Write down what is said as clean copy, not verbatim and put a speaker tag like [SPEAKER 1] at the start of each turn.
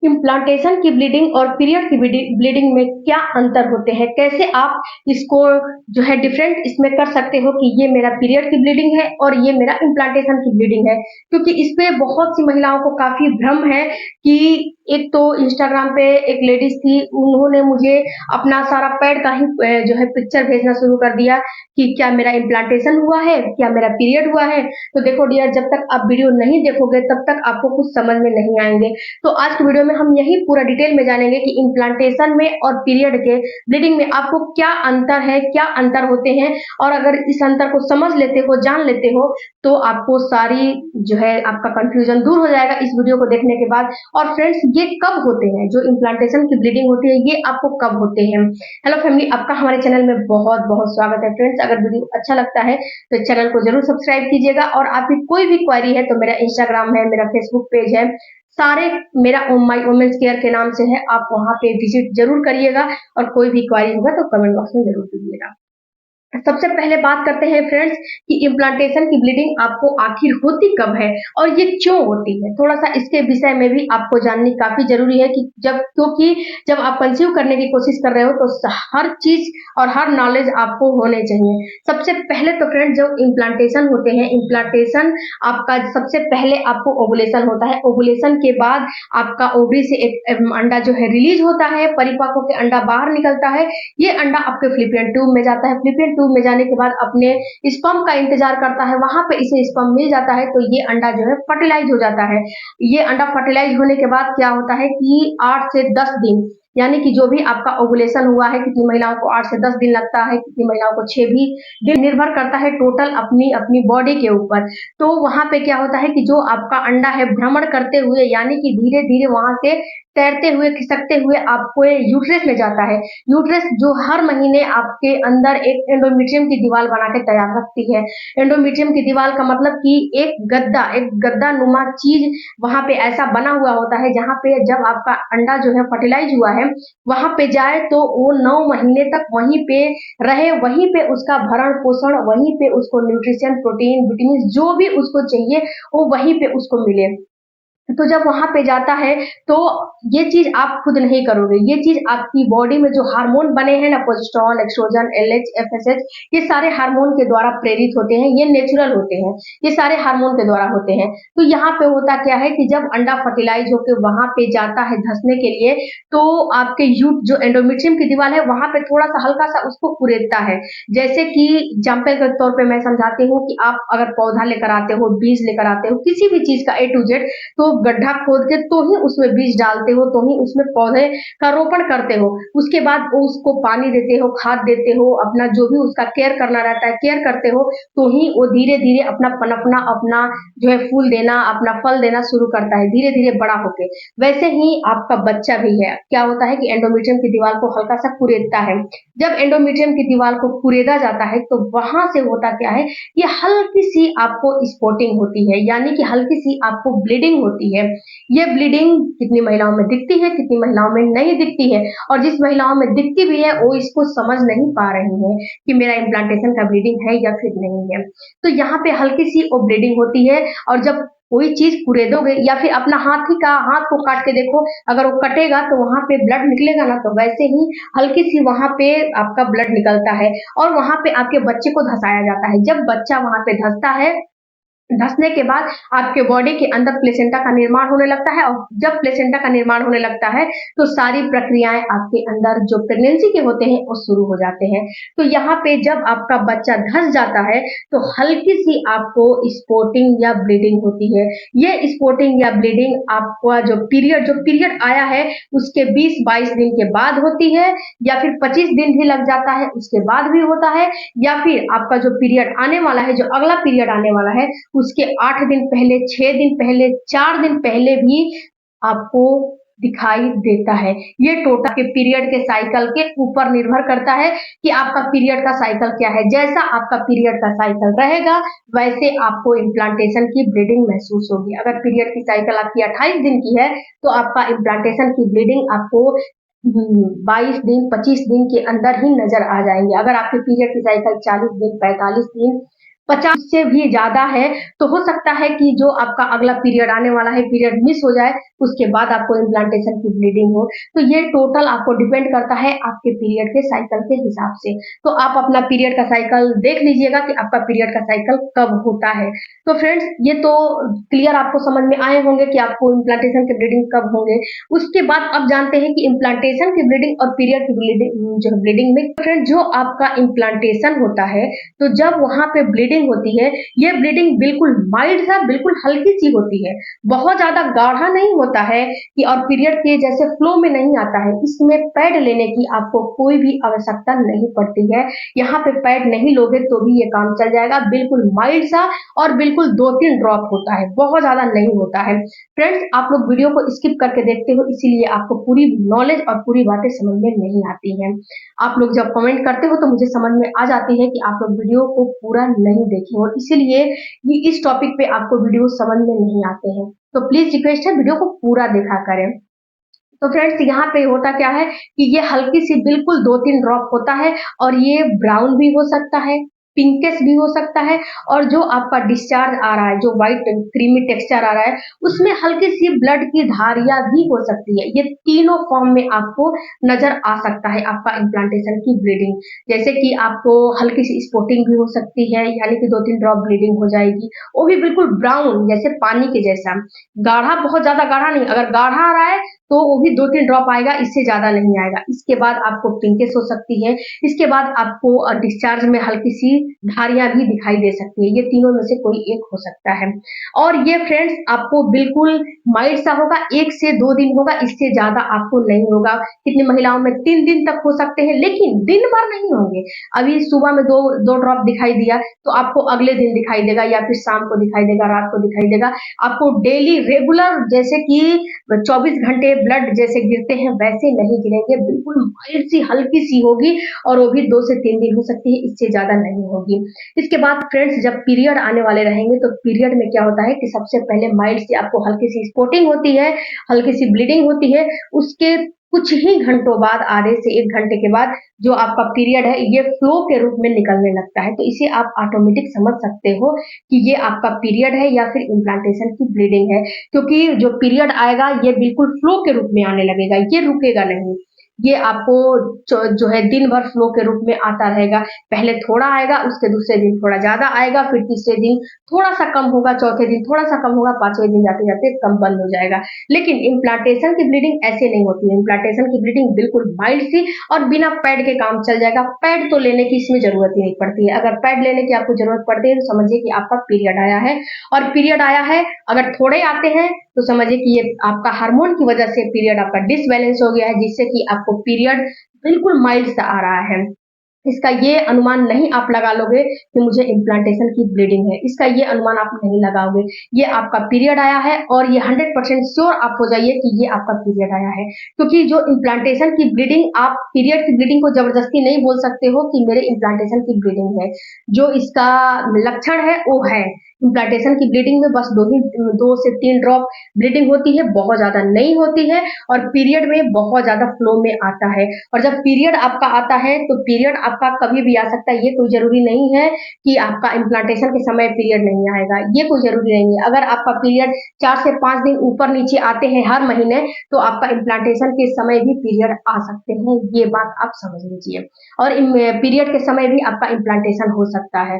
[SPEAKER 1] Implantation की bleeding और period की ब्लीडिंग में क्या अंतर होते हैं? कैसे आप इसको जो है डिफरेंट इसमें कर सकते हो कि ये मेरा पीरियड की ब्लीडिंग है और ये मेरा इम्प्लांटेशन की ब्लीडिंग है? क्योंकि इस पे बहुत सी महिलाओं को काफ़ी भ्रम है कि एक तो इंस्टाग्राम पे एक लेडीज़ थी, उन्होंने मुझे अपना सारा पैड का ही जो है पिक्चर भेजना शुरू कर दिया कि क्या मेरा इम्प्लांटेशन हुआ है? क्या मेरा पीरियड हुआ है? तो देखो डियर, जब तक आप वीडियो नहीं देखोगे तब तक आपको कुछ समझ में नहीं आएँगे। तो आज की वीडियो में हम यही पूरा डिटेल में जानेंगे कि इम्प्लांटेशन में और पीरियड के ब्लीडिंग में आपको क्या अंतर है, क्या अंतर होते हैं, और अगर इस अंतर को समझ लेते हो, जान लेते हो, तो आपको सारी जो है आपका कंफ्यूजन दूर हो जाएगा इस वीडियो को देखने के बाद। और फ्रेंड्स, ये कब होते हैं जो इम्प्लांटेशन की ब्लीडिंग होती है, ये आपको कब होते हैं? हेलो फैमिली, आपका हमारे चैनल में बहुत बहुत स्वागत है। फ्रेंड्स, अगर वीडियो अच्छा लगता है तो चैनल को जरूर सब्सक्राइब कीजिएगा, और आपकी कोई भी क्वेरी है तो मेरा इंस्टाग्राम है, मेरा फेसबुक पेज है, सारे मेरा माई वुमेन्स केयर के नाम से है, आप वहाँ पे विजिट जरूर करिएगा, और कोई भी क्वेरी होगा तो कमेंट बॉक्स में जरूर कीजिएगा। सबसे पहले बात करते हैं फ्रेंड्स कि इम्प्लांटेशन की ब्लीडिंग आपको आखिर होती कब है और ये क्यों होती है। थोड़ा सा इसके विषय में भी आपको जाननी काफी जरूरी है कि क्योंकि जब आप कंसीव करने की कोशिश कर रहे हो तो हर चीज और हर नॉलेज आपको होने चाहिए। सबसे पहले तो फ्रेंड्स, जो इम्प्लांटेशन होते हैं, इम्प्लांटेशन आपका सबसे पहले आपको ओवुलेशन होता है। ओवुलेशन के बाद आपका ओवरी से एक अंडा जो है रिलीज होता है, परिपक्व होकर अंडा बाहर निकलता है। ये अंडा आपके फ्लिपियन ट्यूब में जाता है। फ्लिपियन ट्यूब में जाने के बाद अपने स्पर्म का इंतजार करता है, वहां पे इसे स्पर्म मिल जाता है, तो ये अंडा जो है फर्टिलाइज हो जाता है। ये अंडा फर्टिलाइज होने के बाद क्या होता है कि 8 से 10 दिन, यानी कि जो भी आपका ओवुलेशन हुआ है, कितनी महिलाओं को 8 से 10 दिन लगता है, कितनी महिलाओं को 6 भी दिन, निर्भर करता है टोटल अपनी अपनी बॉडी के ऊपर। तो वहां पे क्या होता है कि जो आपका अंडा है भ्रमण करते हुए, यानी कि धीरे धीरे वहां से तैरते हुए, खिसकते हुए आपको यूट्रस में जाता है। यूट्रस जो हर महीने आपके अंदर एक एंडोमेट्रियम की दीवार बना के तैयार रखती है। एंडोमेट्रियम की दीवार का मतलब कि एक गद्दा नुमा चीज वहां पे ऐसा बना हुआ होता है, जहां पे जब आपका अंडा जो है फर्टिलाइज हुआ है, वहां पे जाए तो वो 9 महीने तक वहीं पे रहे, वहीं पे उसका भरण पोषण, वहीं पे उसको न्यूट्रिशन, प्रोटीन, विटामिन जो भी उसको चाहिए वो वहीं पे उसको मिले। तो जब वहां पे जाता है तो ये चीज आप खुद नहीं करोगे, ये चीज आपकी बॉडी में जो हार्मोन बने हैं ना, प्रोजेस्टेरोन, एस्ट्रोजन, एलएच, एफएसएच, ये सारे हार्मोन के द्वारा प्रेरित होते हैं, ये नेचुरल होते हैं, ये सारे हार्मोन के द्वारा होते हैं। तो यहाँ पे होता क्या है कि जब अंडा फर्टिलाइज होकर वहां पे जाता है धंसने के लिए, तो आपके जो एंडोमेट्रियम की दीवार है वहां पे थोड़ा सा हल्का सा उसको कुरेदता है। जैसे कि एग्जाम्पल के तौर पे मैं समझाती हूँ कि आप अगर पौधा लेकर आते हो, बीज लेकर आते हो, किसी भी चीज का A to Z, तो गड्ढा खोद के तो ही उसमें बीज डालते हो, तो ही उसमें पौधे का रोपण करते हो। उसके बाद उसको पानी देते हो, खाद देते हो, अपना जो भी उसका केयर करना रहता है केयर करते हो, तो ही वो धीरे धीरे अपना पनपना, अपना जो है फूल देना, अपना फल देना शुरू करता है, धीरे धीरे बड़ा होके। वैसे ही आपका बच्चा भी है, क्या होता है कि एंडोमेट्रियम की दीवार को हल्का सा कुरेदता है। जब एंडोमेट्रियम की दीवार को कुरेदा जाता है तो वहां से होता क्या है, ये हल्की सी आपको स्पॉटिंग होती है, यानी कि हल्की सी आपको ब्लीडिंग होती है। ये ब्लीडिंग कितनी महिलाओं में दिखती है, कितनी महिलाओं में नहीं दिखती है, और जिस महिलाओं में दिखती भी है वो इसको समझ नहीं पा रही है कि मेरा इम्प्लांटेशन का ब्लीडिंग है या फिर नहीं है। तो यहाँ पे हल्की सी वो ब्लीडिंग होती है, और जब कोई चीज कुरेदोगे या फिर अपना हाथ को काट के देखो, अगर वो कटेगा तो वहां पे ब्लड निकलेगा ना, तो वैसे ही हल्की सी वहां पे आपका ब्लड निकलता है, और वहां पे आपके बच्चे को धसाया जाता है। जब बच्चा वहां पे धसता है, धंसने के बाद आपके बॉडी के अंदर प्लेसेंटा का निर्माण होने लगता है, और जब प्लेसेंटा का निर्माण होने लगता है तो सारी प्रक्रियाएं आपके अंदर जो प्रेगनेंसी के होते हैं वो शुरू हो जाते हैं। तो यहाँ पे जब आपका बच्चा धंस जाता है तो हल्की सी आपको स्पॉटिंग या ब्लीडिंग होती है। ये स्पॉटिंग या ब्लीडिंग आपका जो पीरियड आया है उसके 20-22 दिन के बाद होती है, या फिर 25 दिन भी लग जाता है उसके बाद भी होता है, या फिर आपका जो पीरियड आने वाला है, जो अगला पीरियड आने वाला है, उसके 8 दिन पहले, 6 दिन पहले, 4 दिन पहले भी आपको दिखाई देता है। ये टोटल के पीरियड के साइकिल के ऊपर निर्भर करता है कि आपका पीरियड का साइकिल क्या है। जैसा आपका पीरियड का साइकिल रहेगा वैसे आपको इम्प्लांटेशन की ब्लीडिंग महसूस होगी। अगर पीरियड की साइकिल आपकी 28 दिन की है तो आपका इम्प्लांटेशन की ब्लीडिंग आपको 22 दिन, 25 दिन के अंदर ही नजर आ जाएंगे। अगर आपके पीरियड की साइकिल 40 दिन, 45 दिन, 50 से भी ज़्यादा है, तो हो सकता है कि जो आपका अगला पीरियड आने वाला है, पीरियड मिस हो जाए, उसके बाद आपको इम्प्लांटेशन की ब्लीडिंग हो। तो ये टोटल आपको डिपेंड करता है आपके पीरियड के साइकिल के हिसाब से। तो आप अपना पीरियड का साइकिल देख लीजिएगा कि आपका पीरियड का साइकिल कब होता है। तो फ्रेंड्स, ये तो क्लियर आपको समझ में आए होंगे कि आपको इम्प्लांटेशन के ब्लीडिंग कब होंगे। उसके बाद अब जानते हैं कि इम्प्लांटेशन की ब्लीडिंग और पीरियड की ब्लीडिंग जो ब्लीडिंग में फ्रेंड जो आपका इम्प्लांटेशन होता है, तो जब वहाँ पे ब्लीडिंग होती है, ये ब्लीडिंग बिल्कुल माइल्ड सा बिल्कुल हल्की सी होती है, बहुत ज्यादा गाढ़ा नहीं होता है कि और पीरियड के जैसे फ्लो में नहीं आता है। इसमें पैड लेने की आपको कोई भी आवश्यकता नहीं पड़ती है। यहाँ पे पैड नहीं लोगे तो भी ये काम चल जाएगा। बिल्कुल माइल्ड सा और बिल्कुल 2-3 ड्रॉप होता है, बहुत ज्यादा नहीं होता है। फ्रेंड्स, आप लोग वीडियो को स्किप करके देखते हो, इसीलिए आपको पूरी नॉलेज और पूरी बातें समझ में नहीं आती हैं। आप लोग जब कमेंट करते हो तो मुझे समझ में आ जाती है कि आप लोग वीडियो को पूरा नहीं देखे हो, इसीलिए ये इस टॉपिक पे आपको वीडियो समझ में नहीं आते हैं। तो प्लीज रिक्वेस्ट है, वीडियो को पूरा देखा करें। तो फ्रेंड्स, यहाँ पे होता क्या है कि ये हल्की सी बिल्कुल 2-3 ड्रॉप होता है और ये ब्राउन भी हो सकता है, पिंकिश भी हो सकता है, और जो आपका डिस्चार्ज आ रहा है, जो व्हाइट क्रीमी टेक्सचर आ रहा है, उसमें हल्की सी ब्लड की धारियां भी हो सकती है। ये तीनों फॉर्म में आपको नजर आ सकता है आपका इम्प्लांटेशन की ब्लीडिंग। जैसे कि आपको हल्की सी स्पॉटिंग भी हो सकती है, यानी कि 2-3 ड्रॉप ब्लीडिंग हो जाएगी, वो भी बिल्कुल ब्राउन जैसे पानी के जैसा, गाढ़ा बहुत ज्यादा गाढ़ा नहीं। अगर गाढ़ा आ रहा है तो वो भी 2-3 ड्रॉप आएगा, इससे ज्यादा नहीं आएगा। इसके बाद आपको पिंकिश हो सकती है, इसके बाद आपको डिस्चार्ज में हल्की सी धारियां भी दिखाई दे सकती है। ये तीनों में से कोई एक हो सकता है। और ये फ्रेंड्स आपको बिल्कुल माइल्ड सा होगा, 1 से 2 दिन होगा, इससे ज्यादा आपको नहीं होगा। कितनी महिलाओं में 3 दिन तक हो सकते हैं, लेकिन दिन भर नहीं होंगे। अभी सुबह में दो ड्रॉप दिखाई दिया तो आपको अगले दिन दिखाई देगा, या फिर शाम को दिखाई देगा, रात को दिखाई देगा। आपको डेली रेगुलर जैसे कि 24 घंटे ब्लड जैसे गिरते हैं वैसे नहीं गिरेंगे, बिल्कुल माइल्ड सी हल्की सी होगी, और वो भी 2 से 3 दिन हो सकती है, इससे ज्यादा नहीं होगी। इसके बाद फ्रेंड्स, जब पीरियड आने वाले रहेंगे तो पीरियड में क्या होता है कि सबसे पहले माइल्ड सी आपको हल्की सी स्पॉटिंग होती है, हल्की सी ब्लीडिंग होती है। उसके कुछ ही घंटों बाद, आधे से 1 घंटे के बाद, जो आपका पीरियड है ये फ्लो के रूप में निकलने लगता है। तो इसे आप ऑटोमेटिक समझ सकते हो कि ये आपका पीरियड है या फिर इम्प्लांटेशन की ब्लीडिंग है, क्योंकि जो पीरियड आएगा ये बिल्कुल फ्लो के रूप में आने लगेगा, ये रुकेगा नहीं। ये आपको जो है दिन भर फ्लो के रूप में आता रहेगा। पहले थोड़ा आएगा, उसके दूसरे दिन थोड़ा ज्यादा आएगा, फिर तीसरे दिन थोड़ा सा कम होगा, चौथे दिन थोड़ा सा कम होगा, पांचवें दिन जाते जाते कम बंद हो जाएगा। लेकिन इम्प्लांटेशन की ब्लीडिंग ऐसे नहीं होती है। इम्प्लांटेशन की ब्लीडिंग बिल्कुल माइल्ड सी और बिना पैड के काम चल जाएगा। पैड तो लेने की इसमें जरूरत ही नहीं पड़ती है। अगर पैड लेने की आपको जरूरत पड़ती है तो समझिए कि आपका पीरियड आया है। और पीरियड आया है, अगर थोड़े आते हैं तो समझिए कि ये आपका हार्मोन की वजह से पीरियड आपका डिसबैलेंस हो गया है, जिससे कि आपको पीरियड बिल्कुल माइल्ड सा आ रहा है। इसका ये अनुमान नहीं आप लगा लोगे कि मुझे इम्प्लांटेशन की ब्लीडिंग है, इसका ये अनुमान आप नहीं लगाओगे। ये आपका पीरियड आया है, और ये 100% श्योर आप हो जाइए कि ये आपका पीरियड आया है। क्योंकि जो इम्प्लांटेशन की ब्लीडिंग, आप पीरियड की ब्लीडिंग को जबरदस्ती नहीं बोल सकते हो कि मेरे इम्प्लांटेशन की ब्लीडिंग है। जो इसका लक्षण है वो है इम्प्लांटेशन की ब्लीडिंग में बस 2 से 3 ड्रॉप ब्लीडिंग होती है, बहुत ज्यादा नहीं होती है, और पीरियड में बहुत ज्यादा फ्लो में आता है। और जब पीरियड आपका आता है तो पीरियड आपका कभी भी आ सकता है, ये कोई जरूरी नहीं है कि आपका इम्प्लांटेशन के समय पीरियड नहीं आएगा, ये कोई जरूरी नहीं है। अगर आपका पीरियड 4 से 5 दिन ऊपर नीचे आते हैं हर महीने, तो आपका इम्प्लांटेशन के समय भी पीरियड आ सकते हैं, ये बात आप समझ लीजिए। और पीरियड के समय भी आपका इम्प्लांटेशन हो सकता है।